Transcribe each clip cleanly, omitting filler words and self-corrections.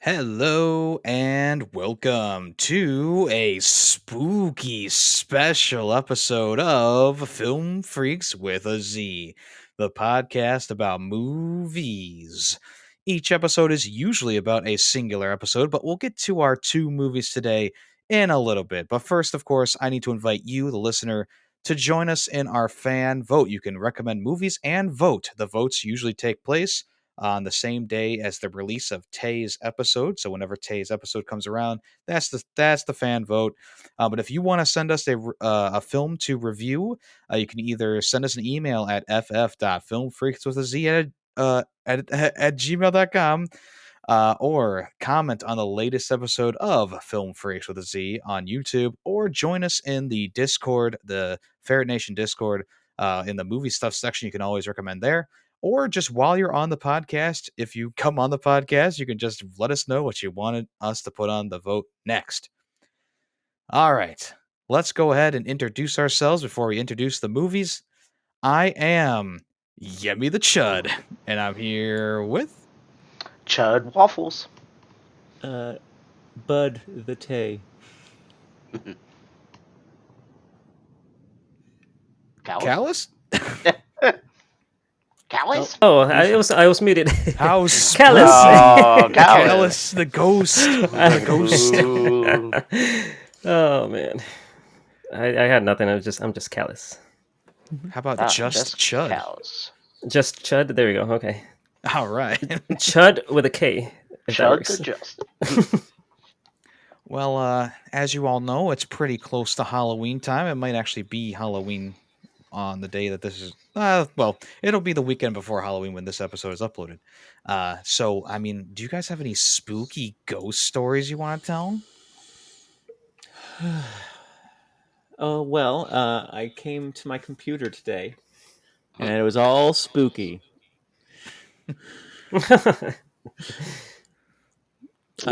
Hello and welcome to a spooky special episode of Film Freaks with a Z, the podcast about movies. Each episode is usually about a singular episode, but we'll get to our two movies today in a little bit. But first, of course, I need to invite you, the listener, to join us in our fan vote. You can recommend movies and vote. The votes usually take place on the same day as the release of Tay's episode. So whenever Tay's episode comes around, that's the fan vote. But if you want to send us a film to review, you can either send us an email at ff.filmfreaks with a z at gmail.com, or comment on the latest episode of Film Freaks with a Z on YouTube, or join us in the Discord, the Ferret Nation Discord, in the movie stuff section. You can always recommend there. Or just while you're on the podcast, if you come on the podcast, you can just let us know what you wanted us to put on the vote next. All right, let's go ahead and introduce ourselves before we introduce the movies. I am Yemmy the Chud, and I'm here with C.H.U.D waffles. Bud the Tay. Callus. Callus? Oh, I was muted. How Callus. Oh, Callus, the ghost. The ghost. Ooh. Oh man, I had nothing. I'm just callous. How about Ah, just Chud? Callus. Just Chud. There we go. Okay, All right. Chud with a K. If that C.H.U.D works. to just. Well, as you all know, it's pretty close to Halloween time. It might actually be Halloween on the day that this is. Well, it'll be the weekend before Halloween when this episode is uploaded. So, I mean, do you guys have any spooky ghost stories you want to tell? Oh well, I came to my computer today, and it was all spooky. No,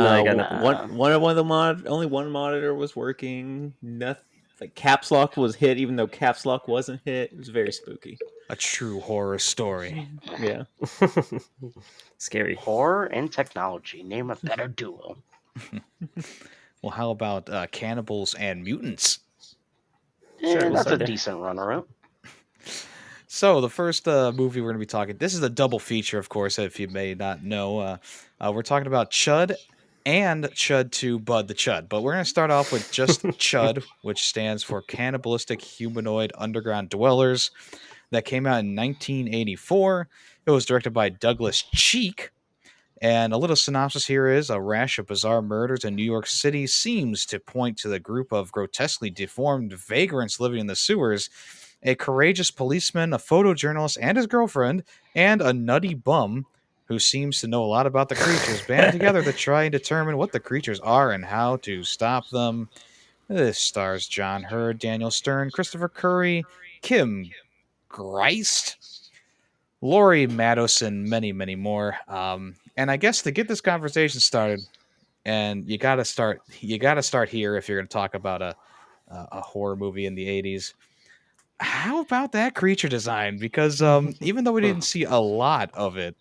I got nothing. nah. One of the only one monitor was working. Nothing. Like caps lock was hit, even though caps lock wasn't hit. It was very spooky. A true horror story. Yeah. Scary. Horror and technology. Name a better duo. Well, how about cannibals and mutants? Sure, we'll That's a start there. decent runner-up. So the first movie we're going to be talking. This is a double feature, of course. If you may not know, we're talking about Chud and Chud 2 Bud the Chud. But we're going to start off with just Chud, which stands for Cannibalistic Humanoid Underground Dwellers. That came out in 1984. It was directed by Douglas Cheek. And a little synopsis here is: a rash of bizarre murders in New York City seems to point to the group of grotesquely deformed vagrants living in the sewers. A courageous policeman, a photojournalist, and his girlfriend, and a nutty bum who seems to know a lot about the creatures, band together to try and determine what the creatures are and how to stop them. This stars John Hurd, Daniel Stern, Christopher Curry, Kim Greist, Laurie Mados, and many, many more. And I guess to get this conversation started, and you gotta start here if you're gonna talk about a horror movie in the 80s. How about that creature design? Because even though we didn't see a lot of it,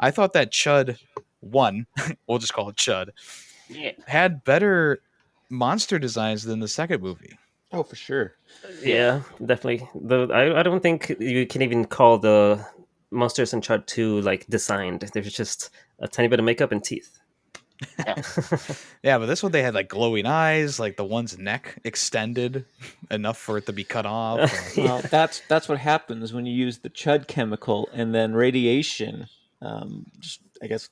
I thought that Chud 1, we'll just call it Chud, Yeah. had better monster designs than the second movie. Oh, for sure. Yeah, definitely. I don't think you can even call the monsters in Chud 2 like designed. There's just a tiny bit of makeup and teeth. Yeah. Yeah, but this one they had like glowing eyes, like the one's neck extended enough for it to be cut off. Well, that's what happens when you use the Chud chemical and then radiation. Just I guess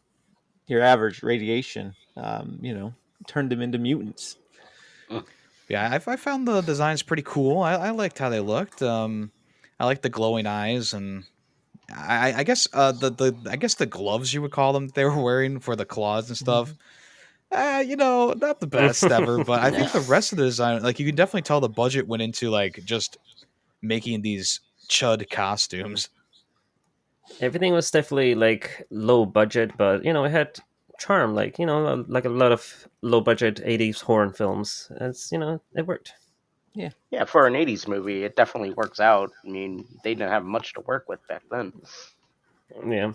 your average radiation, turned them into mutants. Yeah, I found the designs pretty cool. I liked how they looked. I liked the glowing eyes, and I guess I guess the gloves you would call them that they were wearing for the claws and stuff. Not the best ever, but I think the rest of the design, like you can definitely tell the budget went into like just making these Chud costumes. Everything was definitely like low budget, but it had charm. Like like a lot of low budget '80s horror films. It worked. Yeah, for an 80s movie, it definitely works out. I mean, they didn't have much to work with back then. Yeah.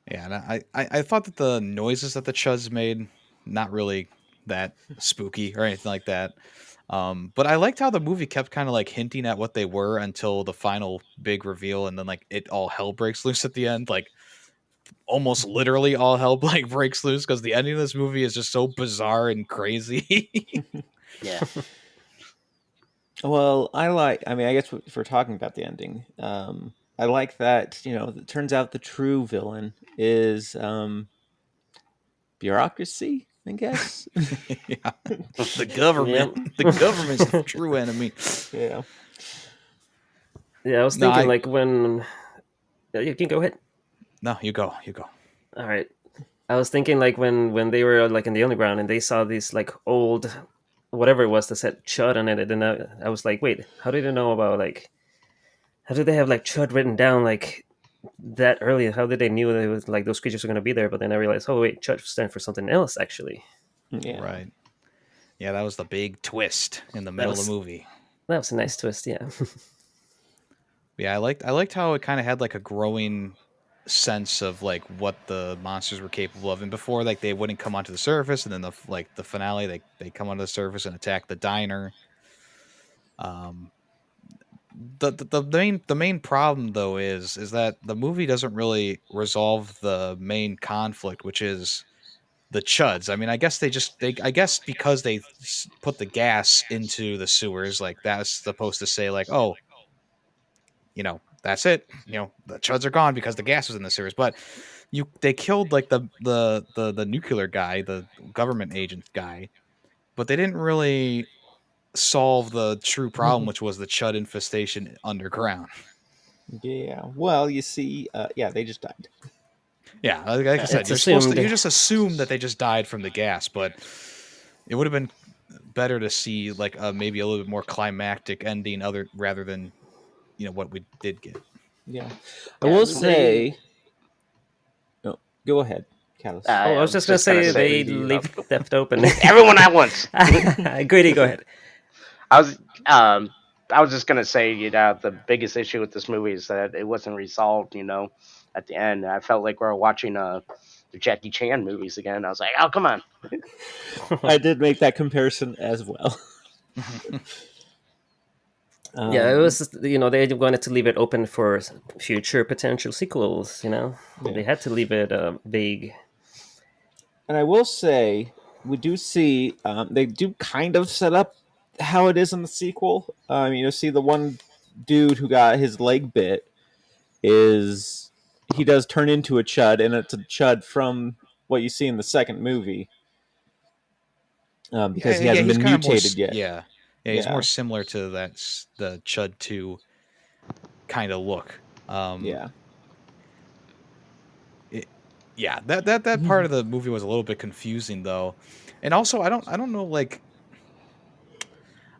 Yeah, and I thought that the noises that the Chuds made, not really that spooky or anything like that. But I liked how the movie kept kind of like hinting at what they were until the final big reveal, and then like it all hell breaks loose at the end. Like almost literally all hell like breaks loose because the ending of this movie is just so bizarre and crazy. Yeah. Well, I mean, I guess if we're talking about the ending, I like that, it turns out the true villain is bureaucracy, I guess. Yeah, the government, Yep. the government's the true enemy. Yeah. Yeah, I was No, thinking like when you can go ahead. no, you go, you go. All right. I was thinking like when they were like in the underground and they saw this like old whatever it was that said Chud on it, and I was like, wait, how did they know about like how did they have like Chud written down like that early? How did they knew that it was like those creatures were gonna be there? But then I realized, oh wait, Chud stands for something else actually. Yeah. Right. Yeah, that was the big twist in the That middle of was the movie. that was a nice twist, yeah. Yeah, I liked how it kind of had like a growing sense of like what the monsters were capable of, and before like they wouldn't come onto the surface, and then the finale they come onto the surface and attack the diner. Um, the main problem though is that the movie doesn't really resolve the main conflict, which is the Chuds. I mean, I guess because they put the gas into the sewers, like that's supposed to say like, oh, that's it. The Chuds are gone because the gas was in the sewers. But they killed like the nuclear guy, the government agent guy, but they didn't really solve the true problem, which was the Chud infestation underground. Yeah. Well, you see, yeah, they just died. Yeah, like I said, It's you're supposed to assumed. you just assume that they just died from the gas, but it would have been better to see like maybe a little bit more climactic ending, other rather than what we did get. Yeah. I Yeah, I will mean, they. say, oh, go ahead, Callus. Oh, I I was was just gonna just gonna say say, they leave left open. everyone at once. Greedy, go ahead. I was um I was just gonna say, the biggest issue with this movie is that it wasn't resolved, at the end. I felt like we were watching the Jackie Chan movies again. I was like, oh come on. I did make that comparison as well. Yeah, it was they wanted to leave it open for future potential sequels. Yeah. They had to leave it vague. And I will say, we do see they do kind of set up how it is in the sequel. See the one dude who got his leg bit is he does turn into a Chud, and it's a Chud from what you see in the second movie, because he Yeah, hasn't he's been kind of more. mutated yet. Yeah, he's Yeah, more similar to the Chud 2 kind of look. yeah, Yeah, that part of the movie was a little bit confusing though, and also I don't know like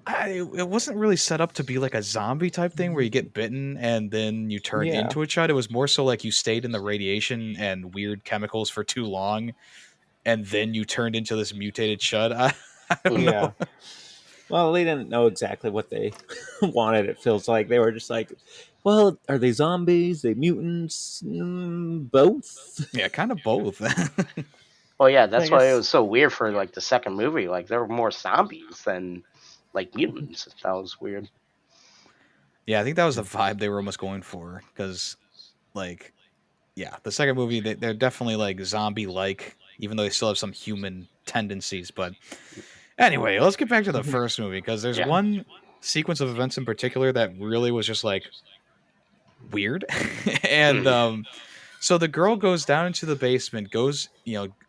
it wasn't really set up to be like a zombie type thing where you get bitten and then you turn yeah, into a Chud. It was more so like you stayed in the radiation and weird chemicals for too long, and then you turned into this mutated Chud. I don't yeah. know. Well, they didn't know exactly what they wanted. It feels like they were just like, well, are they zombies? They mutants? Both. Yeah, kind of both. Well, yeah, I that's why it guess. was so weird for like the second movie. Like there were more zombies than like mutants. That was weird. Yeah, I think that was the vibe they were almost going for because, like, yeah, the second movie they're definitely like zombie-like, even though they still have some human tendencies. But anyway, let's get back to the first movie because there's Yeah. one sequence of events in particular that really was just like weird, and Mhm. so the girl goes down into the basement,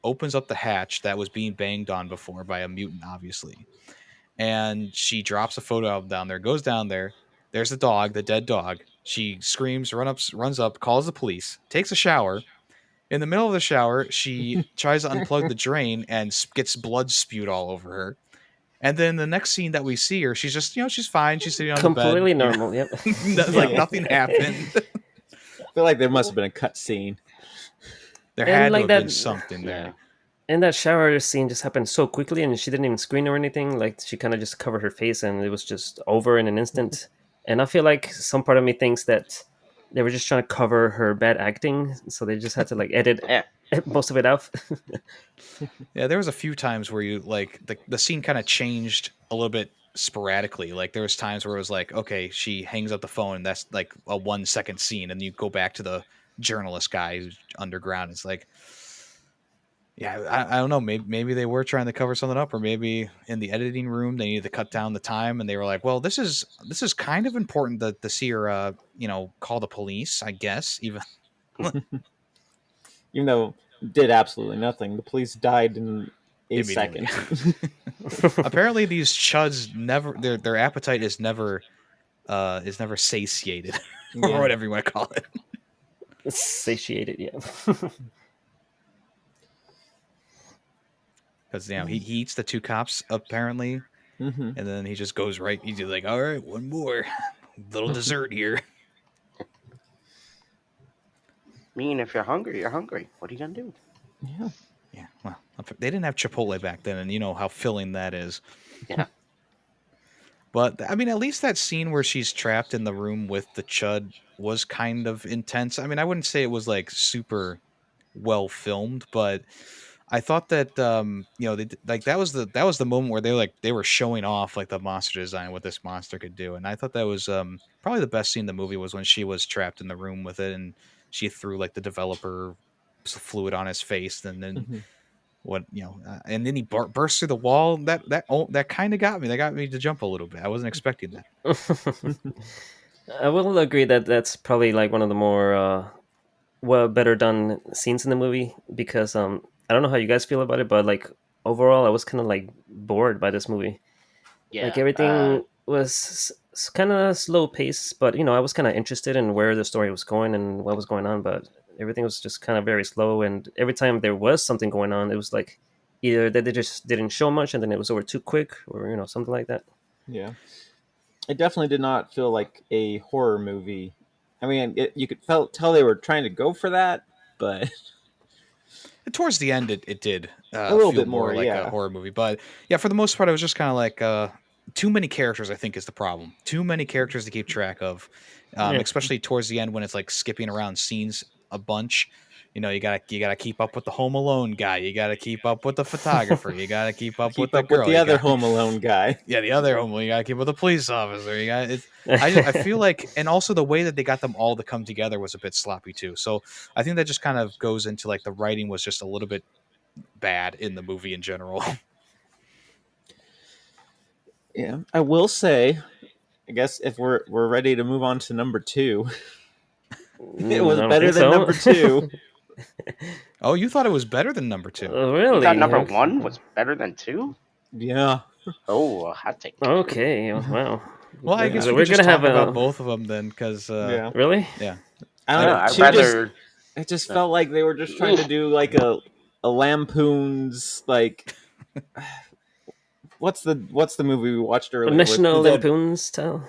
opens up the hatch that was being banged on before by a mutant, obviously, and she drops a photo album down there, goes down there. There's the dog, the dead dog. She screams, runs up, calls the police, takes a shower. In the middle of the shower, she tries to unplug the drain and gets blood spewed all over her. And then the next scene that we see her, she's just, she's fine. She's sitting on the bed. Completely normal. Yep. Like Yeah. nothing happened. I feel like there must have been a cut scene. There And had to like have that, been something Yeah. there. and that shower scene just happened so quickly, and she didn't even scream or anything. Like she kind of just covered her face, and it was just over in an instant. And I feel like some part of me thinks that they were just trying to cover her bad acting, so they just had to like edit Yeah. most of it out. Yeah, there was a few times where you like the scene kind of changed a little bit sporadically. Like there was times where it was like, okay, she hangs up the phone and that's like a 1 second scene, and you go back to the journalist guy who's underground. It's like, yeah, I don't know. Maybe they were trying to cover something up, or maybe in the editing room they needed to cut down the time, and they were like, well, this is kind of important to see her, call the police, I guess. Even Even though did absolutely nothing. The police died in a immediately. second. Apparently, these chuds never their appetite is never satiated or Yeah. whatever you want to call it. Satiated, yeah. Because he eats the two cops apparently, Mm-hmm. and then he just goes right. He's like, all right, one more little dessert here. I mean, if you're hungry, you're hungry. What are you gonna do? Yeah. Yeah, well, they didn't have Chipotle back then, and you know how filling that is. Yeah. But I mean, at least that scene where she's trapped in the room with the chud was kind of intense. I mean, I wouldn't say it was like super well filmed, but I thought that like that was the moment where they were showing off like the monster design, what this monster could do, and I thought that was probably the best scene in the movie was when she was trapped in the room with it and she threw like the developer fluid on his face, and then Mm-hmm. and then he burst through the wall. That kind of got me. That got me to jump a little bit. I wasn't expecting that. I will agree that that's probably like one of the more better done scenes in the movie, because I don't know how you guys feel about it, but like overall I was kind of like bored by this movie. Like Yeah. everything was kind of slow paced, but I was kind of interested in where the story was going and what was going on, but everything was just kind of very slow, and every time there was something going on, it was like either that they just didn't show much and then it was over too quick, or something like that. Yeah. It definitely did not feel like a horror movie. I mean, you could tell they were trying to go for that, but Towards the end, it did a little feel bit more more. like a Yeah. horror movie, but yeah, for the most part, I was just kind of like too many characters. I think is the problem. Too many characters to keep track of, Yeah. especially towards the end when it's like skipping around scenes a bunch. You gotta keep up with the Home Alone guy. You gotta keep up with the photographer. You gotta keep up with Keep the up with girl. the You other got Home Alone guy. yeah, the other Home Alone. You gotta keep up with the police officer. You got it's. I feel like, and also the way that they got them all to come together was a bit sloppy too. So I think that just kind of goes into like the writing was just a little bit bad in the movie in general. Yeah. I will say, I guess if we're ready to move on to number two, it was I don't better think than so. number two. Oh, you thought it was better than number two? You thought Really? number one was better than two? Yeah. Oh, hot take. Okay. Wow. Well, I guess So we we're could just gonna have talk about a both of them then, because Yeah. really. yeah, I I don't don't know. know. I'd Two just rather. it just No. felt like they were just trying to do like a lampoon's like what's the movie we watched earlier with the National dead Lampoon style.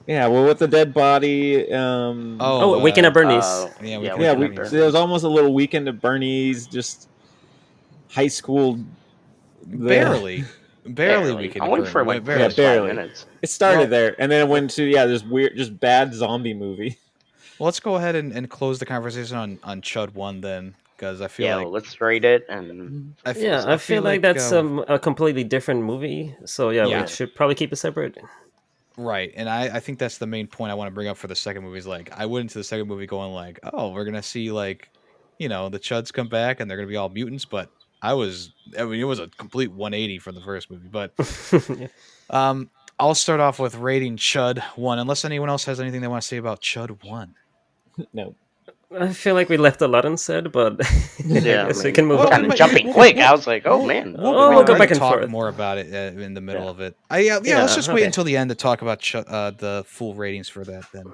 yeah, well with the dead body Oh, Oh, Waking at Bernie's. yeah, we Yeah, can yeah, Weekend put at we these. there was Bernie's. almost a little Weekend at Bernie's, just high school the Barely Barely. Weekend at Only for Bernie. like the yeah, Barely. first five barely. minutes. It started Well, there and then it went to yeah, this weird just bad zombie movie. let's go ahead and close the conversation on Chud One then, because Yeah, well, let's rate it and Yeah, I I feel feel like like that's a completely different movie. So yeah, we yeah, yeah. should probably keep it separate. right, and I think that's the main point I want to bring up for the second movie is like I went into the second movie going like, oh, we're gonna see like the Chuds come back and they're gonna be all mutants, but I mean it was a complete 180 from the first movie, but Yeah. um. I'll start off with rating Chud 1, unless anyone else has anything they want to say about Chud 1. No. I feel like we left a lot unsaid, but I Yeah, I guess we mean, can move Well, kind on. of jumping quick. I was like, oh man. Oh, Wait we'll a go back minute. and talk forth. more about it in the middle Yeah. of it. Yeah, let's Yeah. just wait Okay. until the end to talk about the full ratings for that then.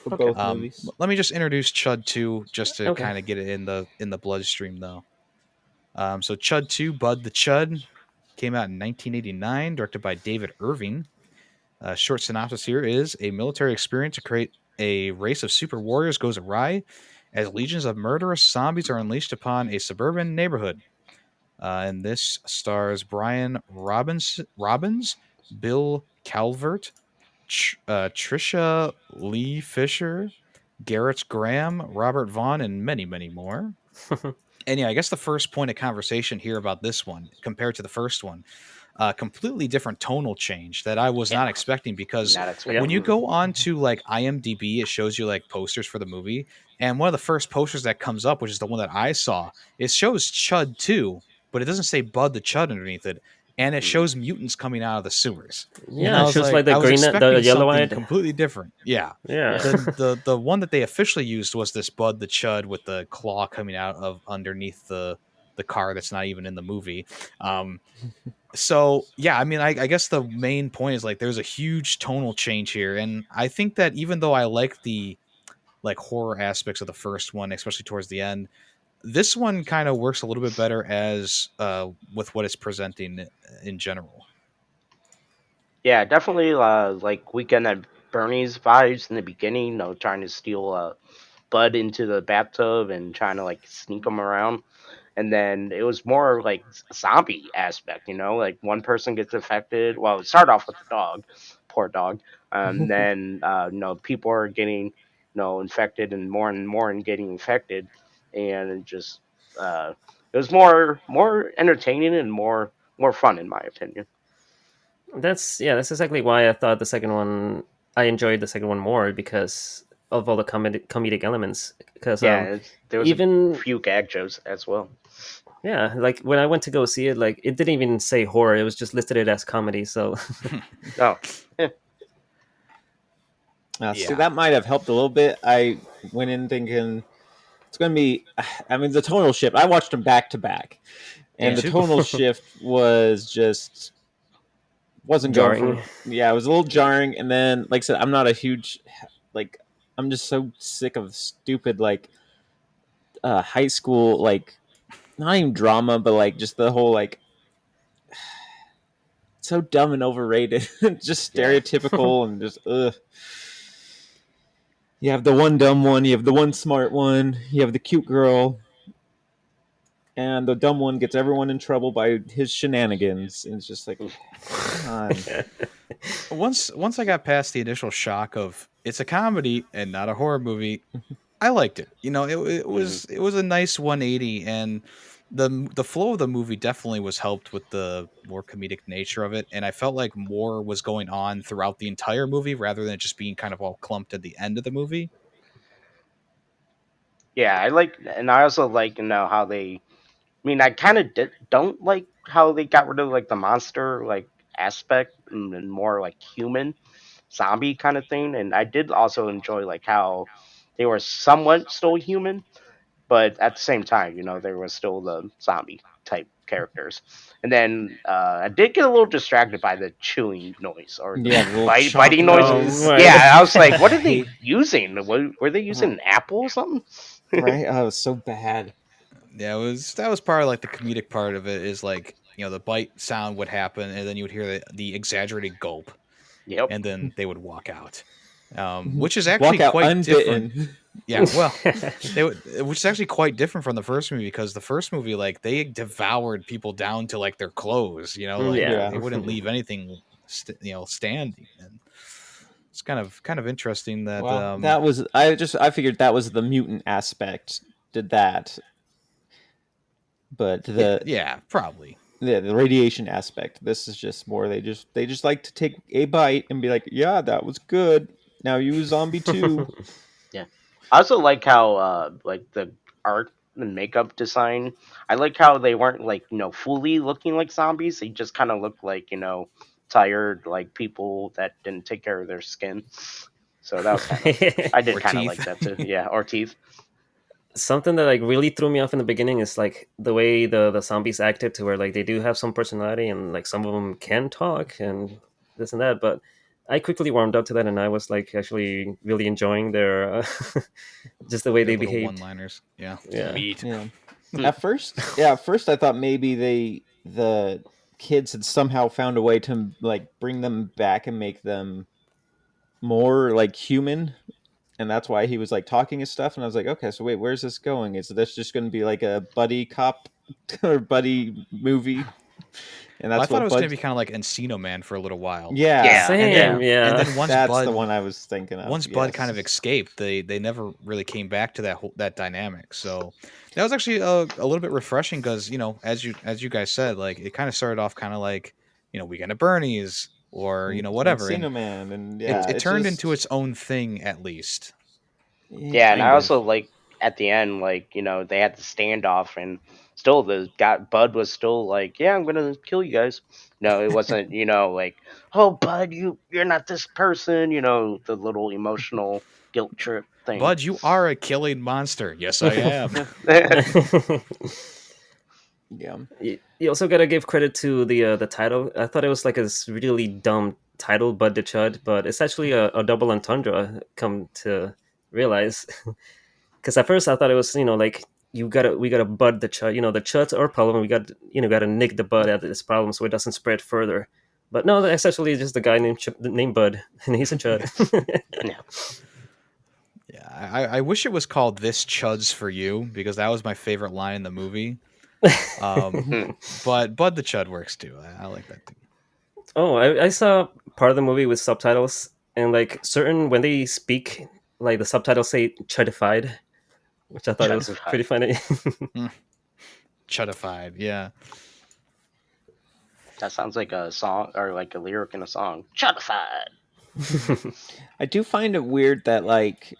For Okay. both movies. Let me just introduce Chud 2 just to Okay. kind of get it in the bloodstream though. So Chud 2, Bud the Chud, came out in 1989, directed by David Irving. Short synopsis here is a military experience to create a race of super warriors goes awry as legions of murderous zombies are unleashed upon a suburban neighborhood. And this stars Brian Robbins, Bill Calvert, Trisha Lee Fisher, Garrett Graham, Robert Vaughn, and many, many more. And yeah, I guess the first point of conversation here about this one compared to the first one, completely different tonal change that I was Yeah, not expecting, because not when expecting. you Mm. go on to like IMDb, it shows you like posters for the movie, and one of the first posters that comes up, which is the one that I saw, it shows Chud 2, but it doesn't say Bud the Chud underneath it, and it Mm. shows mutants coming out of the sewers. And Yeah, I it was shows like like, the I was green, the expecting yellow something eyed. completely different. Yeah. Yeah. Yeah. The one that they officially used was this Bud the Chud with the claw coming out of underneath the car that's not even in the movie. So yeah, I mean, I guess the main point is like there's a huge tonal change here, and I think that even though I like the like horror aspects of the first one, especially towards the end, this one kind of works a little bit better as with what it's presenting in general. Yeah, definitely like Weekend at Bernie's vibes in the beginning, trying to steal Bud into the bathtub and trying to like sneak him around. And then it was more like zombie aspect, like one person gets affected. Well, it started off with the dog, poor dog. Then people are getting infected and more and getting infected, and it just it was more entertaining and more fun in my opinion. That's exactly why I thought the second one. I enjoyed the second one more because of all the comedic elements. Because Yeah, there was a even few gag jokes as well. yeah, like when I went to go see it, like it didn't even say horror; it was just listed it as comedy. So Oh, yeah, See, Yeah. that might have helped a little bit. I went in thinking it's going to be. I mean, the tonal shift. I watched them back to back, Me and the yeah, too. tonal shift was just wasn't going for. jarring. Yeah, it was a little jarring. And then, like I said, I'm not a huge like. I'm just so sick of stupid like high school like not even drama, but like just the whole like so dumb and overrated, just yeah. stereotypical and just ugh. You have the one dumb one, you have the one smart one, you have the cute girl, and the dumb one gets everyone in trouble by his shenanigans. And it's just like, come on. Once I got past the initial shock of it's a comedy and not a horror movie, I liked it. You know, Hmm. it was a nice 180, and the flow of the movie definitely was helped with the more comedic nature of it, and I felt like more was going on throughout the entire movie rather than it just being kind of all clumped at the end of the movie. Yeah, and I also like how they. I mean, I kind of don't like how they got rid of like the monster like aspect and more like human zombie kind of thing. And I did also enjoy like how they were somewhat still human, but at the same time, there was still the zombie type characters. And then I did get a little distracted by the chewing noise or Yeah, the little biting chomp noises. noise. Right. Yeah, I was like, what I are they hate. using? Were they using Oh, an apple or something? right? Oh, it was so bad. Yeah, it was that was part of like the comedic part of it is like, you know, the bite sound would happen and then you would hear the exaggerated gulp Yep. and then they would walk out. Which is actually Walk out quite different. unbitten. Yeah, well, which is actually quite different from the first movie, because the first movie, like, they devoured people down to like their clothes. You know, like Yeah. they wouldn't leave anything, standing. And it's kind of interesting that Well, that was I figured that was the mutant aspect did that, but yeah, yeah, probably. the radiation aspect. This is just more. They just like to take a bite and be like, yeah, that was good. Now you zombie too. Yeah. I also like how like the art and makeup design. I like how they weren't like, fully looking like zombies. They just kind of looked like, tired like people that didn't take care of their skin. So that was kind of I did Or kind of teeth. like that too. Yeah, or teeth. Something that like really threw me off in the beginning is like the way the zombies acted, to where like they do have some personality and like some of them can talk and this and that, but I quickly warmed up to that and I was like actually really enjoying their just the way Their they little behaved. one-liners. Yeah, Yeah. meat. Yeah. Hmm. At first I thought maybe the kids had somehow found a way to like bring them back and make them more like human, and that's why he was like talking and stuff. And I was like, okay, so wait, where's this going? Is this just going to be like a buddy cop or buddy movie? And Well, I that's thought it what was going Bud. to be kind of like Encino Man for a little while. Yeah, Same, And yeah. then once that's Bud the one I was thinking of. once Bud kind of Yes. escaped, they never really came back to that dynamic. So that was actually a little bit refreshing because as you guys said, like it kind of started off kind of like Weekend at Bernie's or And whatever, and Encino Man, and it yeah, it it turned into just its own thing at least. Yeah, and I kind of. also like at the end, like they had the standoff, and still the got Bud was still like, "Yeah, I'm gonna kill you guys." No, it wasn't. Like, "Oh, Bud, you're not this person." The little emotional guilt trip thing. Bud, you are a killing monster. Yes, I am. Yeah. Yeah. You also gotta give credit to the title. I thought it was like a really dumb title, Bud the Chud, but it's actually a double entendre. Come to realize, because at first I thought it was like we gotta bud the Chud. The Chud's our problem. We got gotta nick the Bud out of this problem so it doesn't spread further. But no, that's actually just a guy named Bud, and he's a Chud. Yeah. Yeah, I wish it was called "This Chud's for You" because that was my favorite line in the movie. Hmm. But Bud the Chud works too. I like that too. Oh, I saw part of the movie with subtitles, and like certain when they speak, like the subtitles say "chudified," which I thought it was Justified. pretty funny. Chudified, yeah. That sounds like a song or like a lyric in a song. Justified. I do find it weird that like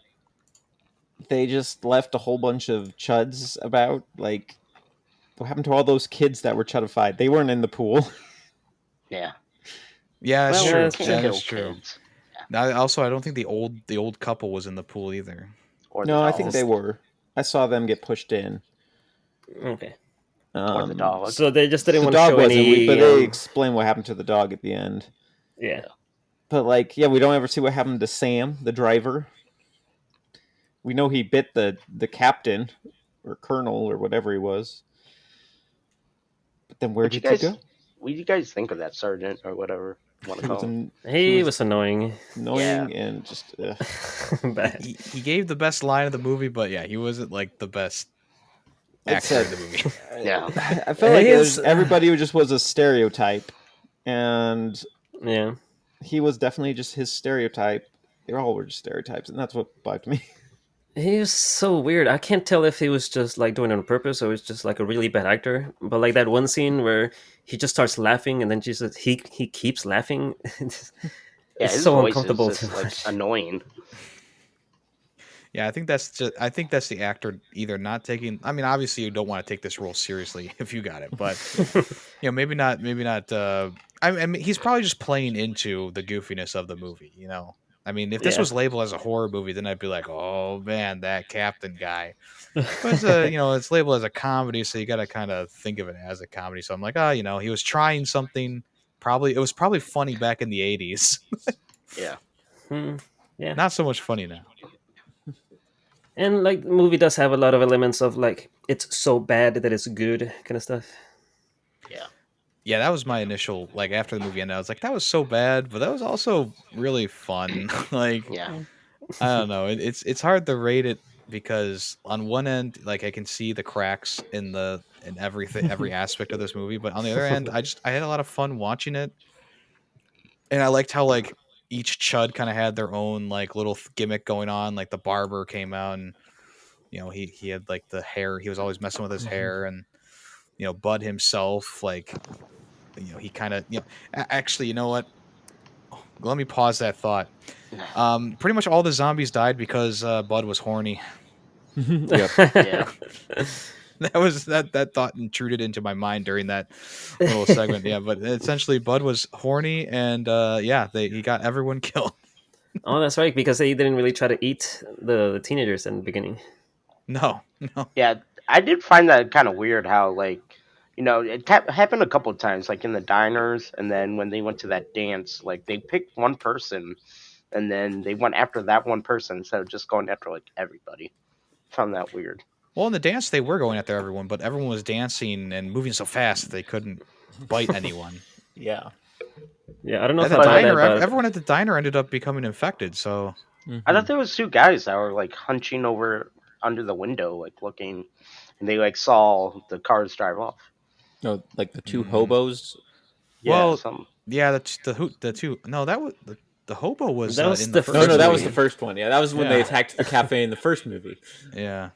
they just left a whole bunch of chuds about. Like, what happened to all those kids that were chudified? They weren't in the pool. Yeah. Yeah, that's Well, Yeah, we true. that's can't That true. kill is true. kids Now, also, I don't think the old couple was in the pool either. or the No, I think dog they Just were. I saw them get pushed in. okay. or the dog. So they just didn't The want to dog show wasn't, but any. they explain what happened to the dog at the end. Yeah. Yeah. But like, yeah, we don't ever see what happened to Sam, the driver. We know he bit the captain or colonel or whatever he was. But then where What you did he guys? go? What do you guys think of that sergeant or whatever you want to He was call him? he He was was annoying. Yeah. annoying and just Bad. He gave the best line of the movie, but yeah, he wasn't like the best like I actor in said, the movie. Yeah. I felt like He's everybody just was a stereotype, and yeah. he was definitely just his stereotype. They all were just stereotypes, and that's what bugged me. He was so weird. I can't tell if he was just like doing it on purpose or it's just like a really bad actor. But like that one scene where he just starts laughing and then just he keeps laughing. It's Yeah. it's His so voice is uncomfortable to just like watch. annoying. Yeah, I think that's the actor either not taking. I mean, obviously you don't want to take this role seriously if you got it, but maybe not. Maybe not. I mean, he's probably just playing into the goofiness of the movie. I mean, if this Yeah. was labeled as a horror movie, then I'd be like, oh man, that captain guy. But it's labeled as a comedy, so you got to kind of think of it as a comedy. So I'm like, he was trying something. Probably it was probably funny back in the '80s. Yeah. Hmm, yeah. Not so much funny now. And like the movie does have a lot of elements of like it's so bad that it's good kind of stuff. Yeah. Yeah, that was my initial like after the movie ended. I was like, that was so bad, but that was also really fun. Like, Yeah. I don't know. It's hard to rate it because on one end, like I can see the cracks in everything, every aspect of this movie, but on the other end, I had a lot of fun watching it, and I liked how like each chud kind of had their own like little gimmick going on. Like the barber came out, and he had like the hair. He was always messing with his hair, and Bud himself, like he kind of actually, you know what? Let me pause that thought. Pretty much all the zombies died because Bud was horny. Yep. Yeah. That thought intruded into my mind during that little segment. Yeah, but essentially Bud was horny, and he got everyone killed. Oh, that's right, because they didn't really try to eat the teenagers in the beginning. No. Yeah. I did find that kind of weird how like it happened a couple of times like in the diners and then when they went to that dance like they picked one person and then they went after that one person instead of just going after like everybody. Found that weird. Well, in the dance they were going after everyone, but everyone was dancing and moving so fast that they couldn't bite anyone. Yeah. Yeah, I don't know At if the I buy diner, that, but everyone at the diner ended up becoming infected. So I thought there was two guys that were like hunching over under the window like looking and they like saw the cars drive off. No, like the two Mm. hobos. Yeah, Well, some. yeah, the two. No, that was the hobo was That was in the the first No, first that was movie. the movie. first one. Yeah, that was when they Yeah, attacked the cafe in the first movie. yeah.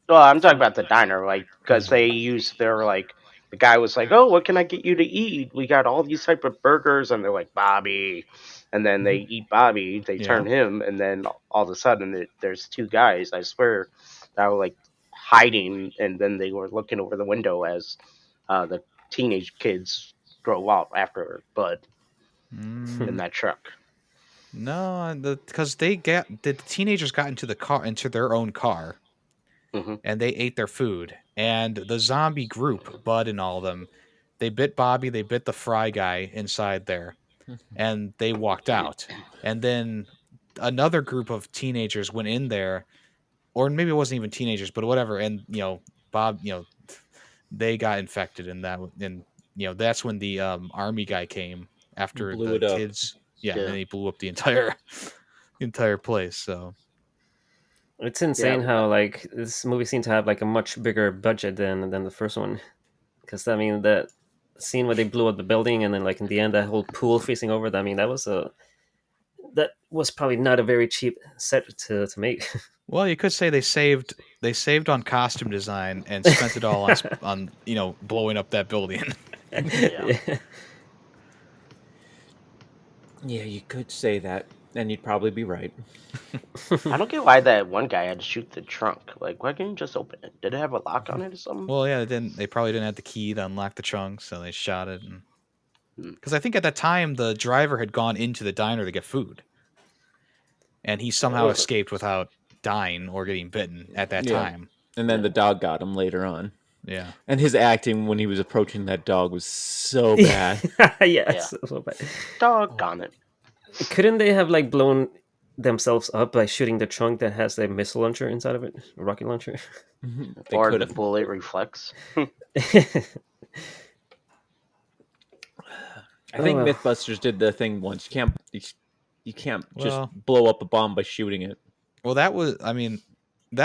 Well, I'm talking about the diner, like, because Mhm. they used their like. The guy was like, "Oh, what can I get you to eat? We got all these type of burgers," and they're like, "Bobby," and then they eat Bobby. They Yeah. turn him, and then all of a sudden, there's two guys. I swear, that were like hiding, and then they were looking over the window as the teenage kids drove off after Bud in Mm. that truck. No, because the teenagers got into their own car, Hmm. and they ate their food. And the zombie group, Bud and all of them, they bit Bobby, they bit the fry guy inside there, and they walked out. And then another group of teenagers went in there, or maybe it wasn't even teenagers, but whatever. And Bob, they got infected, and that's when the army guy came after Blew the it up. kids. Yeah, and then Yeah, he blew up the entire entire place. So It's yeah. insane how like this movie seemed to have like a much bigger budget than the first one. Because I mean that scene where they blew up the building and then like in the end that whole pool facing over. I mean that was probably not a very cheap set to make. well, you could say they saved on costume design and spent it all on blowing up that building. Yeah. Yeah. Yeah, you could say that, and you'd probably be right. I don't get why that one guy had to shoot the trunk. Like, why can't you just open it? Did it have a lock on it or something? Well, yeah, they probably didn't have the key to unlock the trunk, so they shot it. Hmm. Because I think at that time the driver had gone into the diner to get food, and he somehow Oh, escaped without dying or getting bitten at that Yeah. time. And then Yeah. the dog got him later on. Yeah. And his acting when he was approaching that dog was so bad. Yes. So bad. doggone it. Couldn't they have like blown themselves up by shooting the trunk that has the missile launcher inside of it, a rocket launcher? They Or could the have. bullet reflex. I think well. MythBusters did the thing once. You can't just Well, blow up a bomb by shooting it. that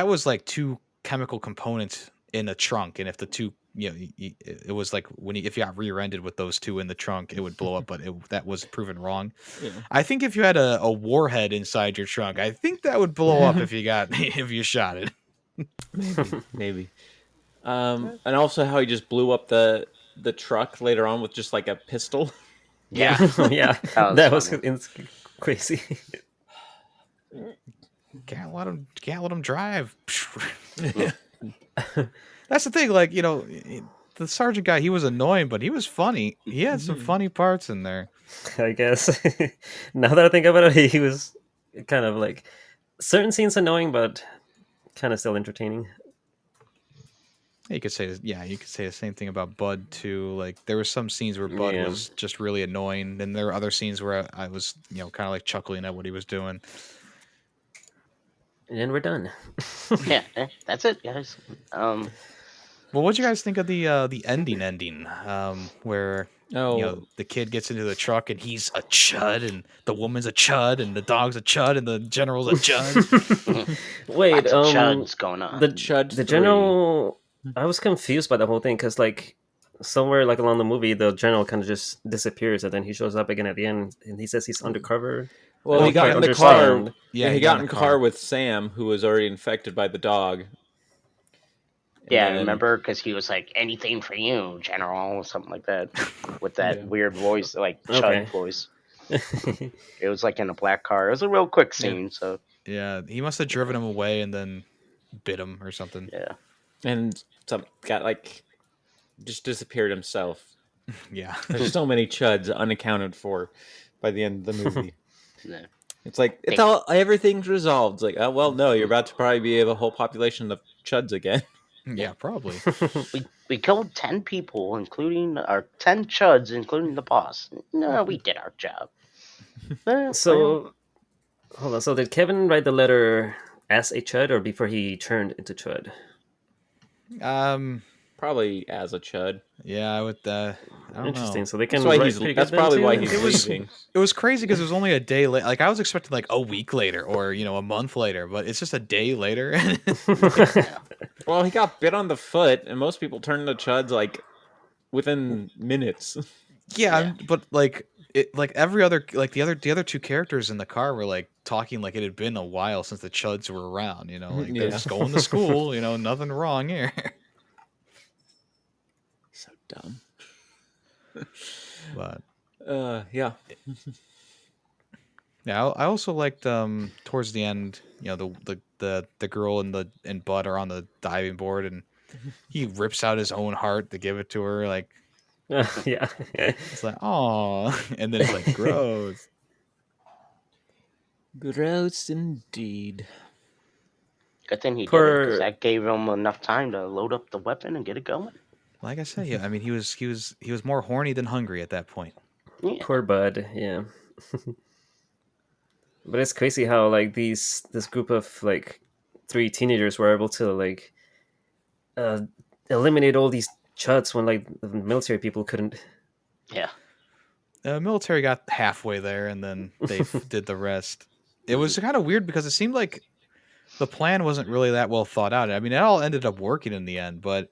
was like two chemical components in a trunk, and if the two, it was like if you got rear-ended with those two in the trunk, it would blow up. But that was proven wrong. Yeah. I think if you had a warhead inside your trunk, I think that would blow up if if you shot it. Maybe. And also how he just blew up the truck later on with just like a pistol. Yeah. Yeah, That was that was funny. crazy. Can't let him drive. That's the thing. Like, the sergeant guy, he was annoying, but he was funny. He had some funny parts in there. I guess. Now that I think about it, he was kind of like certain scenes annoying, but kind of still entertaining. You could say the same thing about Bud too. Like, there were some scenes where Bud Yeah. was just really annoying, and there were other scenes where I was, kind of like chuckling at what he was doing. And we're done. Yeah, that's it, guys. Well, what'd you guys think of the ending? Where the kid gets into the truck and he's a chud, and the woman's a chud, and the dog's a chud, and the general's a chud. Wait, Lots of chuds going on. the Chud the 3. general. I was confused by the whole thing because like somewhere like along the movie, the general kind of just disappears, and then he shows up again at the end, and he says he's undercover. Well, I he don't got quite in the understand. car. Yeah, He got in the car with Sam, who was already infected by the dog. Yeah, I then- remember because he was like, "Anything for you, General," or something like that, with that weird voice, like chud Okay. voice. It was like in a black car. It was a real quick scene, so Yeah, he must have driven him away and then bit him or something. yeah. And some got like just disappeared himself. Yeah. There's so many chuds unaccounted for by the end of the movie. Yeah. It's like everything's resolved. It's like, oh well, no, you're about to probably be a whole population of chuds again. Yeah, probably. We killed 10 people, including our 10 chuds, including the boss. No, we did our job. So, hold on. So, did Kevin write the letter as a chud or before he turned into chud? Probably as a chud. Yeah, I would. I don't Interesting. know. So they can. That's why write he's. pretty That's good then, probably too? why he's It was- leaving. It was crazy because it was only a day late. Like, I was expecting like a week later or a month later, but it's just a day later. Well, he got bit on the foot, and most people turn to chuds like within minutes. Yeah, but like it, like every other, like the other two characters in the car were like talking like it had been a while since the Chuds were around. You know, like they're Yeah. just going to school. You know, nothing wrong here. So dumb. But Yeah. yeah, I also liked towards the end. You know, the girl and Bud are on the diving board, and he rips out his own heart to give it to her. Like Yeah. it's like, oh, and then it's like gross. Gross indeed. Good thing he did it because Poor. that gave him enough time to load up the weapon and get it going. Like I said, yeah. I mean, he was more horny than hungry at that point. Yeah. Poor Bud. Yeah. But it's crazy how like this group of like 3 teenagers were able to like uh, eliminate all these chuds when like the military people couldn't. Yeah. Military got halfway there, and then they did the rest. It was kind of weird because it seemed like the plan wasn't really that well thought out. I mean, it all ended up working in the end, but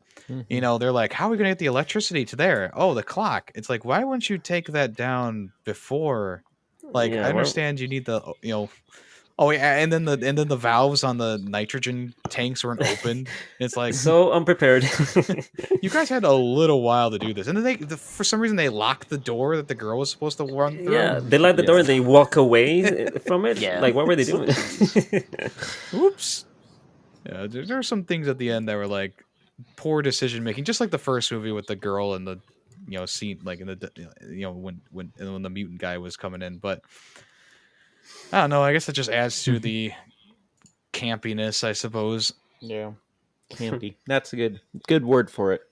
you know, they're like, "How are we going to get the electricity to there? Oh, the clock." It's like, why wouldn't you take that down before? Like, I Yeah, well, understand you need the, you know, oh yeah, and then the valves on the nitrogen tanks weren't opened. It's like, so unprepared. you guys had a little while to do this, and then for some reason they locked the door that the girl was supposed to run through. Yeah, they light the door and they walk away from it. Yeah. Like, what were they doing? Oops. Yeah, there are some things at the end that were like poor decision making, just like the first movie with the girl and the, you know, scene like in the, you know, when the mutant guy was coming in. But I don't know. I guess it just adds to the campiness, I suppose. Yeah. Campy. That's a good word for it.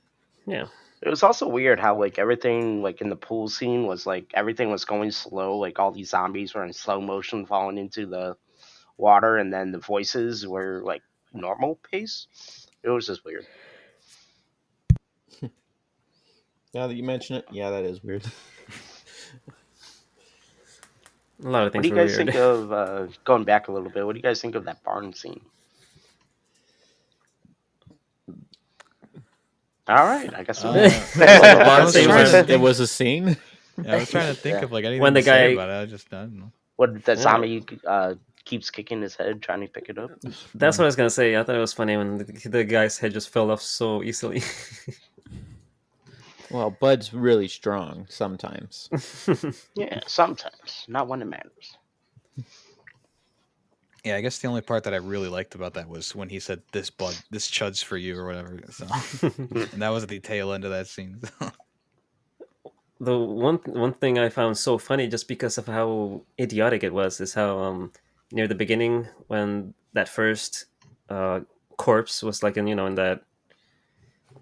Yeah. It was also weird how like everything like in the pool scene was like everything was going slow. Like all these zombies were in slow motion falling into the water, and then the voices were like normal pace. It was just weird. Now that you mention it, yeah, that is weird. A lot of What things do you were guys weird. think of going back a little bit? What do you guys think of that barn scene? All right, I guess It was a scene. Yeah, I was trying to think Yeah. of like anything When the to say guy- about it. I just I don't know. What the zombie keeps kicking his head trying to pick it up. That's what I was gonna say. I thought it was funny when the guy's head just fell off so easily. Well, Bud's really strong sometimes. Yeah, sometimes, not when it matters. Yeah, I guess the only part that I really liked about that was when he said, "This bud, this chud's for you" or whatever. So, and that was at the tail end of that scene. The one thing I found so funny, just because of how idiotic it was, is how near the beginning when that first corpse was like in in that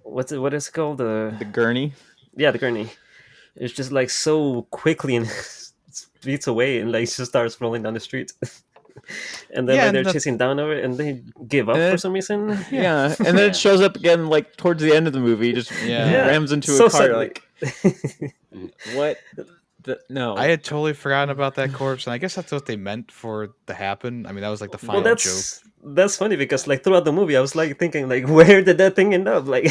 what is it called The gurney. the gurney. It's just like so quickly and speeds away and like just starts rolling down the street. And then Yeah, like and they're the- chasing down over it and they give up for some reason. Yeah, and then Yeah. it shows up again like towards the end of the movie. Just Yeah. rams into So a car. suddenly. Like what? No. I had totally forgotten about that corpse, and I guess that's what they meant for to happen. I mean, that was like the Well, final joke. that's funny because like throughout the movie, I was like thinking like, where did that thing end up? Like,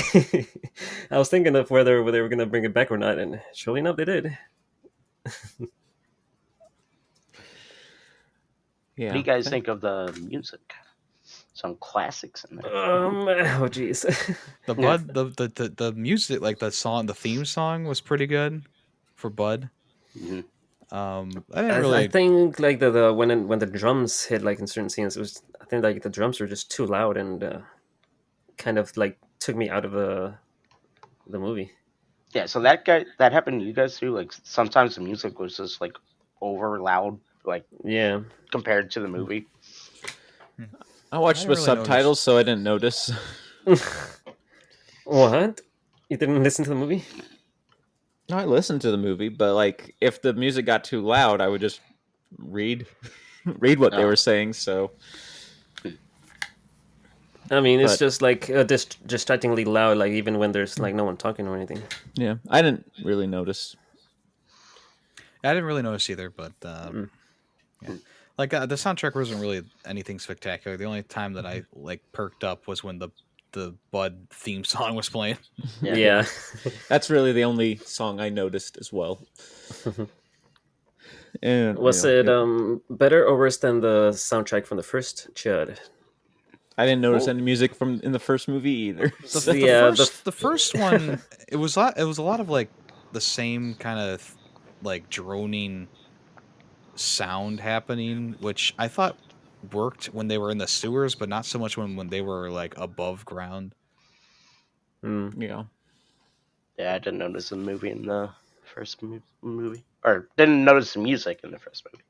I was thinking of whether they were gonna bring it back or not, and surely enough, they did. Yeah. What do you guys think of the music? Some classics in there. Oh jeez. The Bud, the music, like the song, the theme song was pretty good for Bud. Mhm. I didn't really. I think like the when the drums hit like in certain scenes, it was I think like the drums were just too loud and kind of like took me out of the movie. Yeah, so that happened to you guys too. Like sometimes the music was just like over loud, like Yeah. compared to the movie. I watched I with didn't really subtitles, so I didn't notice. What? You didn't listen to the movie? No, I listened to the movie, but like if the music got too loud, I would just read what they Oh. were saying. So I mean, it's But- just like distractingly loud, like even when there's like no one talking or anything. yeah, I didn't really notice. I didn't really notice either, but yeah. Like the soundtrack wasn't really anything spectacular. The only time that I like perked up was when the the Bud theme song was playing. Yeah. That's really the only song I noticed as well. And Was it better or worse than the soundtrack from the first Chud? I didn't notice Well, any music from in the first movie either. The Yeah, the first one, it was a lot of like the same kind of like droning sound happening, which I thought worked when they were in the sewers, but not so much when they were like above ground. Yeah. yeah, I didn't notice the movie in the first movie, or didn't notice the music in the first movie.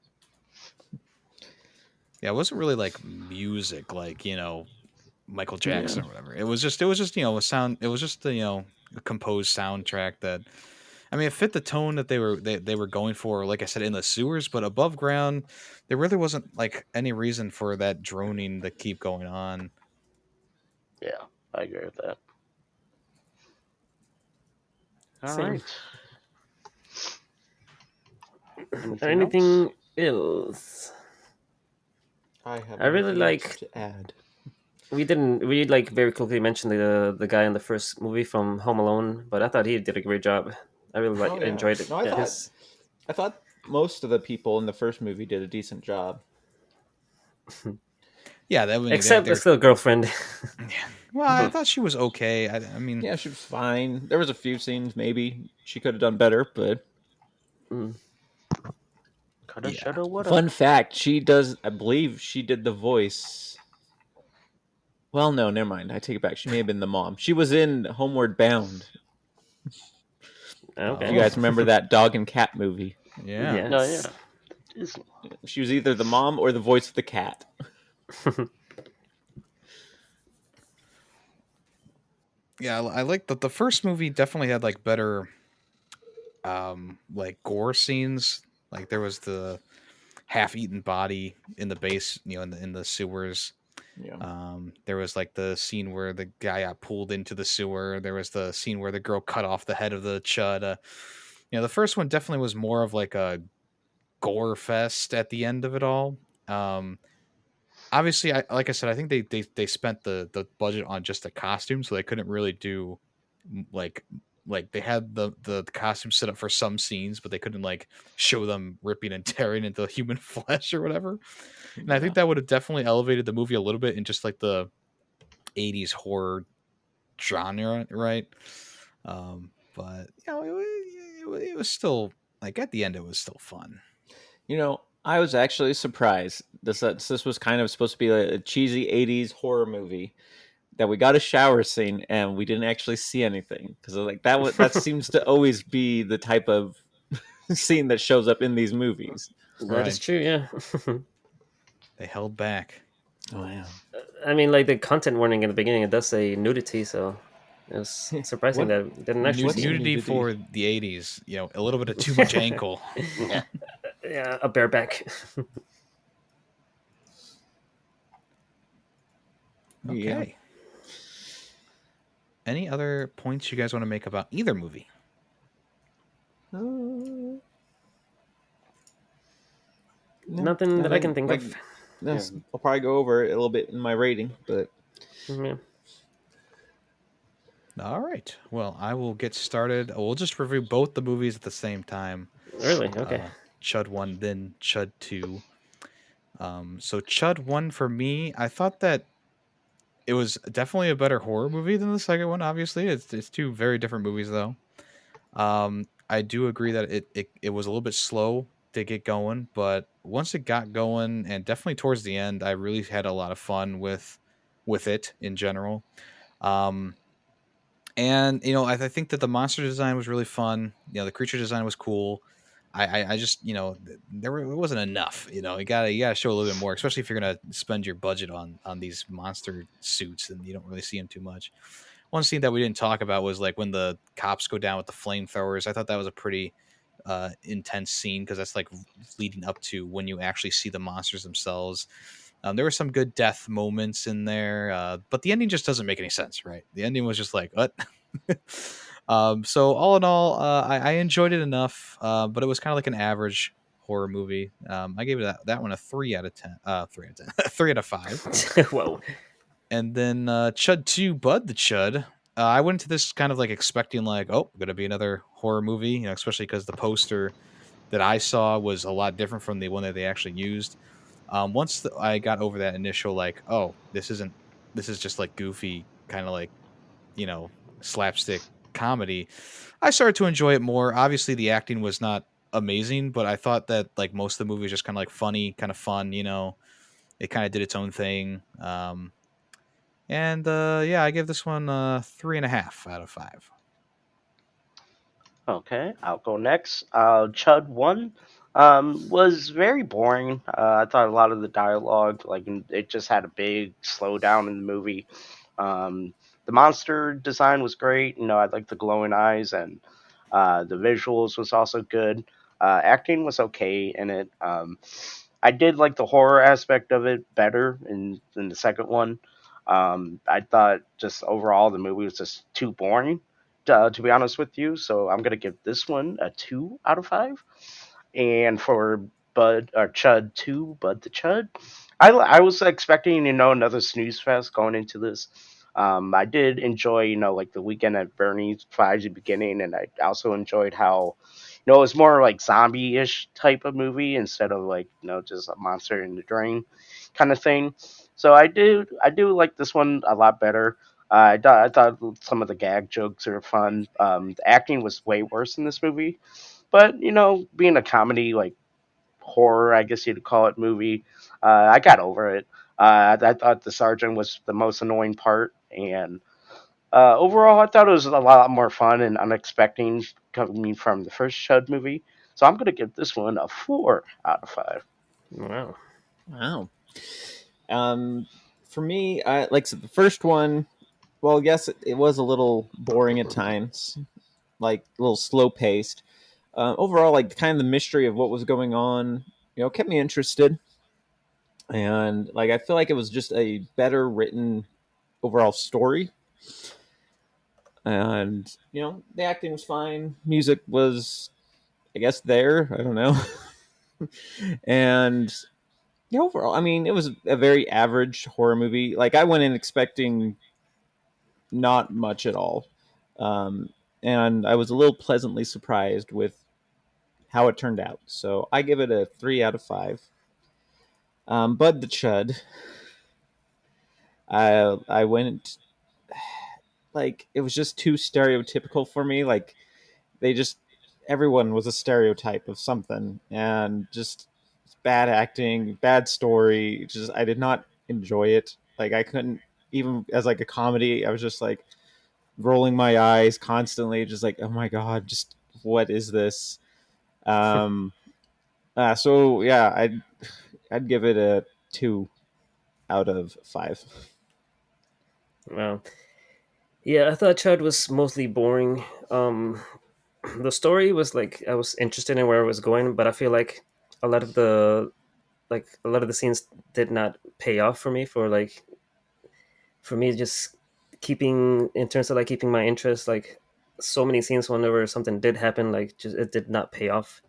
Yeah, it wasn't really like music, like Michael Jackson Yeah. or whatever. It was just a sound. It was just a composed soundtrack that, I mean, it fit the tone that they were going for. Like I said, in the sewers, but above ground, there really wasn't like any reason for that droning to keep going on. Yeah, I agree with that. All Same. right. Anything else? I have I really nothing else like. to add. We like very quickly mentioned the guy in the first movie from Home Alone, but I thought he did a great job. I really Oh, yeah. enjoyed it. No, Yeah. I thought most of the people in the first movie did a decent job. Yeah, that when Except the still girlfriend. well, I thought she was okay. I mean, Yeah, she was fine. There was a few scenes maybe she could have done better, but Coulda, Yeah. shoulda, woulda. fun fact, I believe she did the voice. Well, no, never mind. I take it back. She may have been the mom. She was in Homeward Bound. Okay. If you guys remember that dog and cat movie. yeah. Yes. No, yeah. Disney. She was either the mom or the voice of the cat. Yeah, I like that the first movie definitely had like better like gore scenes. Like there was the half-eaten body in the base, in the sewers. Yeah. There was like the scene where the guy got pulled into the sewer. There was the scene where the girl cut off the head of the chud. The first one definitely was more of like a gore fest at the end of it all. Obviously, like I said, I think they spent the budget on just the costume, so they couldn't really do like they had the costume set up for some scenes, but they couldn't like show them ripping and tearing into human flesh or whatever. And I think that would have definitely elevated the movie a little bit in just like the 80s horror genre, right? But it was still like at the end it was still fun. I was actually surprised. This was kind of supposed to be a cheesy 80s horror movie that we got a shower scene and we didn't actually see anything because like that seems to always be the type of scene that shows up in these movies. That is true, yeah. They held back. Oh yeah. I mean, like the content warning in the beginning, it does say nudity, so it was surprising that it didn't actually see Nudity for the 80s, a little bit of too much ankle. Yeah. Yeah, a bareback. Okay. Yeah. Any other points you guys want to make about either movie? Nothing that I can think of. Yes, I'll probably go over it a little bit in my rating, but Yeah. All right. Well, I will get started. We'll just review both the movies at the same time. Really? Okay. C.H.U.D 1, then C.H.U.D 2. So C.H.U.D 1 for me, I thought that it was definitely a better horror movie than the second one. Obviously, it's two very different movies though. I do agree that it was a little bit slow to get going, but once it got going, and definitely towards the end, I really had a lot of fun with it in general. And I think that the monster design was really fun. The creature design was cool. I just it wasn't enough. You gotta show a little bit more, especially if you're gonna spend your budget on these monster suits, and you don't really see them too much. One scene that we didn't talk about was like when the cops go down with the flamethrowers. I thought that was a pretty intense scene because that's like leading up to when you actually see the monsters themselves. There were some good death moments in there, but the ending just doesn't make any sense, right? The ending was just like, what? So all in all, I enjoyed it enough, but it was kind of like an average horror movie. I gave it that one a 3 out of 10. 3 out of 10. 3 out of 5. Whoa. And then Chud 2, Bud the Chud. I went into this kind of like expecting like, oh, gonna be another horror movie, especially because the poster that I saw was a lot different from the one that they actually used. Once I got over that initial like, oh, this is just like goofy kind of like you know slapstick comedy, I started to enjoy it more. Obviously, the acting was not amazing, but I thought that like most of the movie was just kind of like funny, kind of fun. It kind of did its own thing. And yeah, I give this one 3.5 out of 5. Okay, I'll go next. Chud One was very boring. I thought a lot of the dialogue, like it just had a big slowdown in the movie. The monster design was great. I like the glowing eyes, and the visuals was also good. Acting was okay in it. I did like the horror aspect of it better in the second one. I thought just overall the movie was just too boring, to be honest with you. So I'm gonna give this one a 2 out of 5. And for Bud or Chud 2, Bud the Chud, I was expecting another snooze fest going into this. I did enjoy like the weekend at Bernie's vibes at the beginning, and I also enjoyed how it was more like zombie-ish type of movie instead of like just a monster in the drain kind of thing. So I do like this one a lot better. I thought some of the gag jokes are fun. The acting was way worse in this movie, but being a comedy like horror, I guess you'd call it, movie, I got over it. I thought the sergeant was the most annoying part, and overall, I thought it was a lot more fun and unexpected coming from the first Chud movie. So I'm gonna give this one a 4 out of 5. Wow. Wow. Um, for me, like I said, the first one. Well, yes, it was a little boring at times, like a little slow paced. Overall, like kind of the mystery of what was going on, kept me interested, and like I feel like it was just a better written overall story. And the acting was fine, music was, I guess, there. I don't know, and overall, I mean, it was a very average horror movie. Like I went in expecting not much at all. Um, and I was a little pleasantly surprised with how it turned out. So I give it a 3 out of 5. Bud the Chud, I went, like, it was just too stereotypical for me. Like they just, everyone was a stereotype of something, and just bad acting, bad story. Just I did not enjoy it. Like I couldn't, even as like a comedy. I was just like rolling my eyes constantly, just like, oh my god, just what is this? Um, so yeah, I'd give it a 2 out of 5. Wow. Yeah, I thought Chud was mostly boring. The story was like I was interested in where it was going, but I feel like a lot of the a lot of the scenes did not pay off for me. For me, just keeping in terms of like keeping my interest. Like so many scenes whenever something did happen, like just it did not pay off.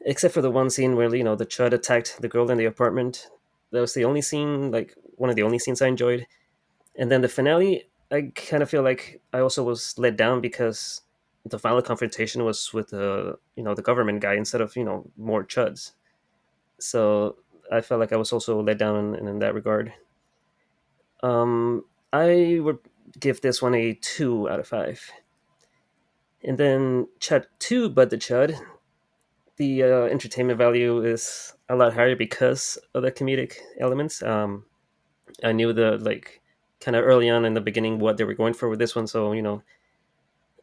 Except for the one scene where the Chud attacked the girl in the apartment. That was the only scene, like one of the only scenes I enjoyed. And then the finale, I kind of feel like I also was let down because the final confrontation was with the government guy instead of more chuds. So I felt like I was also let down in that regard. Um, I would give this one a 2 out of 5. And then Chud Two, but the Chud, the entertainment value is a lot higher because of the comedic elements. I knew the like kind of early on in the beginning what they were going for with this one, so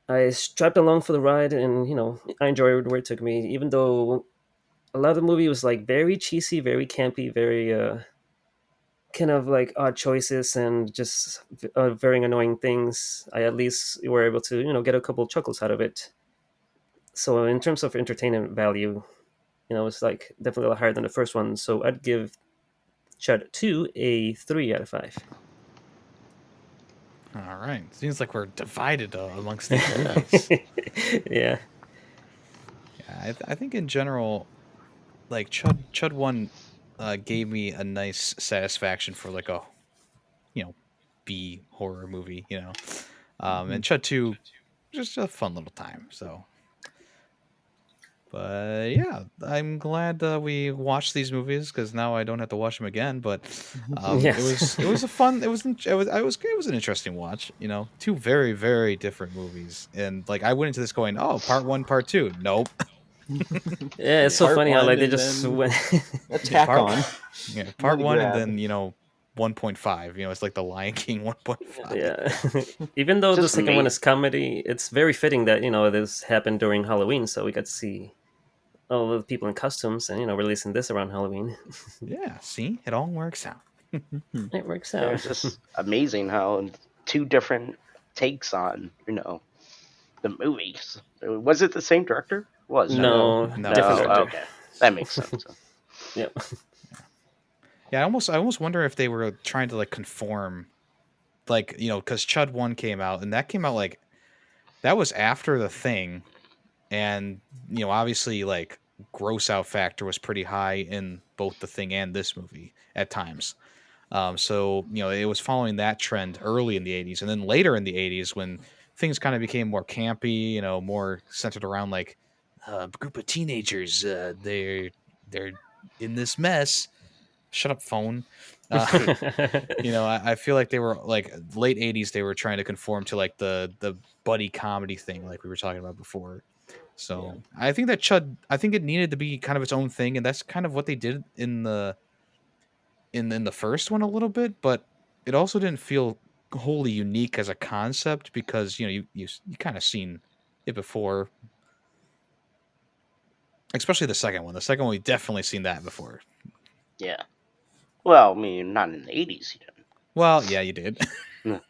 I strapped along for the ride, and I enjoyed where it took me, even though a lot of the movie was like very cheesy, very campy, very kind of like odd choices and just very annoying things. I at least were able to get a couple chuckles out of it. So in terms of entertainment value, it's like definitely a lot higher than the first one. So I'd give Chud 2 a 3 out of 5. All right, seems like we're divided amongst these movies. Yeah. Yeah, I think in general, like Chud 1 gave me a nice satisfaction for like a B horror movie, and Chud 2, just a fun little time. So, but yeah, I'm glad we watched these movies because now I don't have to watch them again. But Yes. it was a fun it was an interesting watch. Two very very different movies, and like I went into this going, oh, part one, part two. Nope. Yeah, it's so Part funny how one like they and just then went. a Yeah, tack on. part Money one, and grab. then 1.5. It's like the Lion King 1.5. Yeah. Even though the Just second one me. is comedy, it's very fitting that this happened during Halloween, so we got to see all the people in costumes, and releasing this around Halloween. Yeah, see, it all works out. Mhm. It works Yeah, out. it's just amazing how two different takes on the movies. Was it the same director? Was right? No. No, No, different No. director. Okay, that makes sense. Yep. Yeah, I almost wonder if they were trying to like conform, like because Chud 1 came out, and that came out like that was after The Thing, and obviously like gross out factor was pretty high in both The Thing and this movie at times. So it was following that trend early in the '80s, and then later in the '80s when things kind of became more campy, more centered around like a group of teenagers. They're in this mess. Shut up, phone. Uh, I feel like they were like late '80s. They were trying to conform to like the buddy comedy thing, like we were talking about before. Yeah. So I think that Chud, I think it needed to be kind of its own thing, and that's kind of what they did in the first one a little bit, but it also didn't feel wholly unique as a concept because you kind of seen it before, especially the second one. The second one we definitely seen that before. Yeah. Well, I mean, not in the '80s. You Well, yeah, you did. didn't.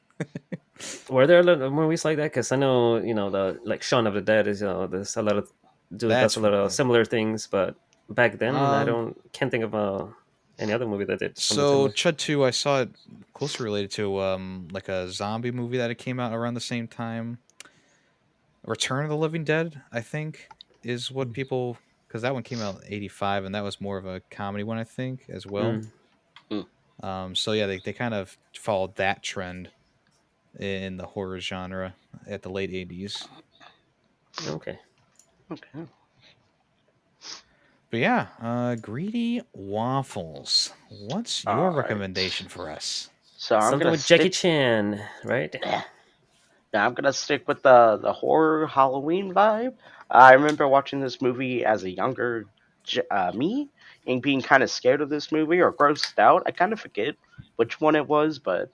Were there a lot of movies like that? Because I know, the like Shaun of the Dead is, there's a lot of does That's a lot of similar things, but back then I um. can't think of any other movie that did something So similar. Chud 2, I saw it closely related to like a zombie movie that it came out around the same time. Return of the Living Dead, I think, is what people, because that one came out in '85, and that was more of a comedy one, I think, as well. Mm, So yeah, they kind of followed that trend in the horror genre at the late '80s. okay. Okay. But yeah, greedy waffles. What's your All right. recommendation for us? So I'm Something gonna with Jackie stick. Chan, right? Now I'm gonna stick with the horror Halloween vibe. I remember watching this movie as a younger me and being kind of scared of this movie or grossed out. I kind of forget which one it was, but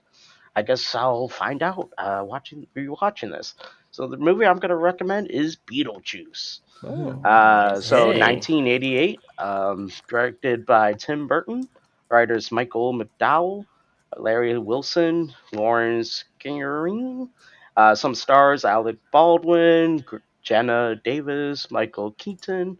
I guess I'll find out rewatching this. So the movie I'm gonna recommend is Beetlejuice. Oh, nice. So Hey. 1988, directed by Tim Burton, writers Michael McDowell, Larry Wilson, Lawrence Gehring, some stars Alec Baldwin, Jenna Davis, Michael Keaton,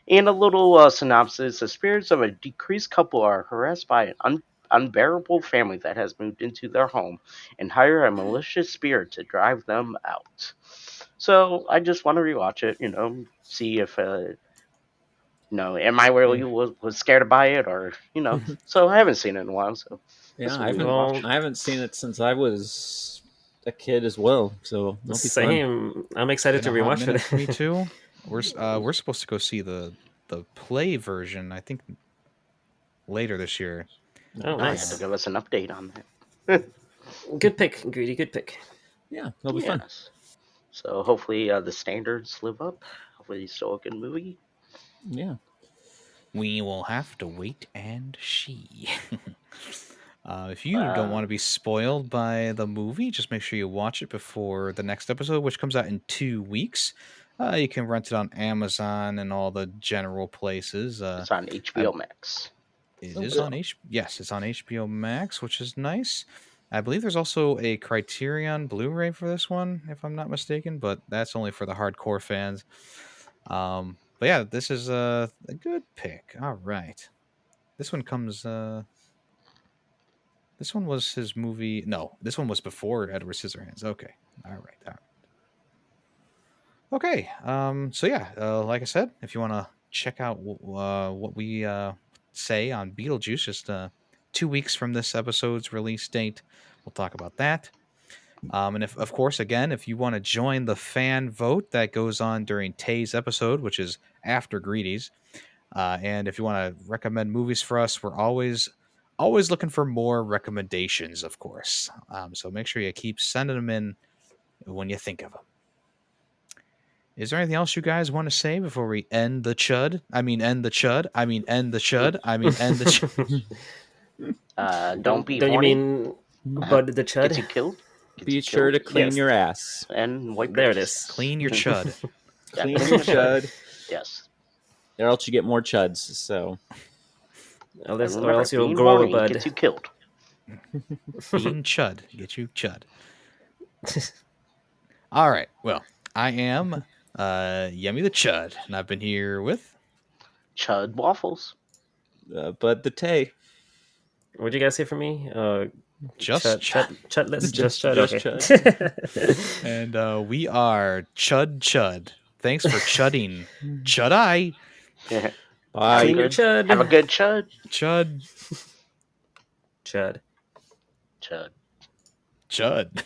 and a little synopsis. The spirits of a decreased couple are harassed by an unbearable family that has moved into their home and hire a malicious spirit to drive them out. So I just want to rewatch it, see if am I Yeah. really was scared to buy it or So I haven't seen it in a while, so Yeah, this I will be a haven't watch. Well, I haven't seen it since I was a kid as well, so it'll be fun. same. I'm excited Been to a hot rewatch minute for me it. too. We're supposed to go see the play version. I think later this year. Oh, I had to nice. Nice. give us an update on that. Good pick, Greedy. Good pick. Yeah, it'll be fun. Yes. So hopefully the standards live up. Hopefully it's still a good movie. Yeah. We will have to wait and see. If you don't Uh, want to be spoiled by the movie, just make sure you watch it before the next episode, which comes out in 2 weeks. You can rent it on Amazon and all the general places. it's on I, HBO Max. it Oh, is good. on Yes, it's on HBO Max, which is nice. I believe there's also a Criterion Blu-ray for this one, if I'm not mistaken, but that's only for the hardcore fans. But yeah, this is a good pick. All right, this one comes. This one was his movie. No, this one was before Edward Scissorhands. Okay. All right. All right. Okay. So yeah, like I said, if you want to check out what we say on Beetlejuice, just 2 weeks from this episode's release date, We'll talk about that. And if, of course, again, if you want to join the fan vote that goes on during Tay's episode, which is after Greedy's, and if you want to recommend movies for us, we're always looking for more recommendations, of course. So make sure you keep sending them in when you think of them. Is there anything else you guys want to say before we end the chud? I mean, end the chud. I mean, end the chud. I mean, end the chud. Don't be Don't you horny. mean Bud the Gets you Chud? killed. Gets Be you sure killed. to clean Yes. your ass. And wipe There your it ass. is. Clean your chud. Yeah, Clean clean your your chud. chud, Yes. or else you get more chuds. So Or And else remember, you'll being grow a horny bud. gets you killed. Being chud. Get you chud. All right. Well, I am Yemmy the Chud, and I've been here with. Chud waffles. but the Tay, What'd you guys say for me? Just Chud. Chudless? Just- Just Chud? just Okay. And we are Chud. Thanks for chudding. Chud-I. bye. Clean your chud. Have a good chud. Chud. Chud. Chud. Chud.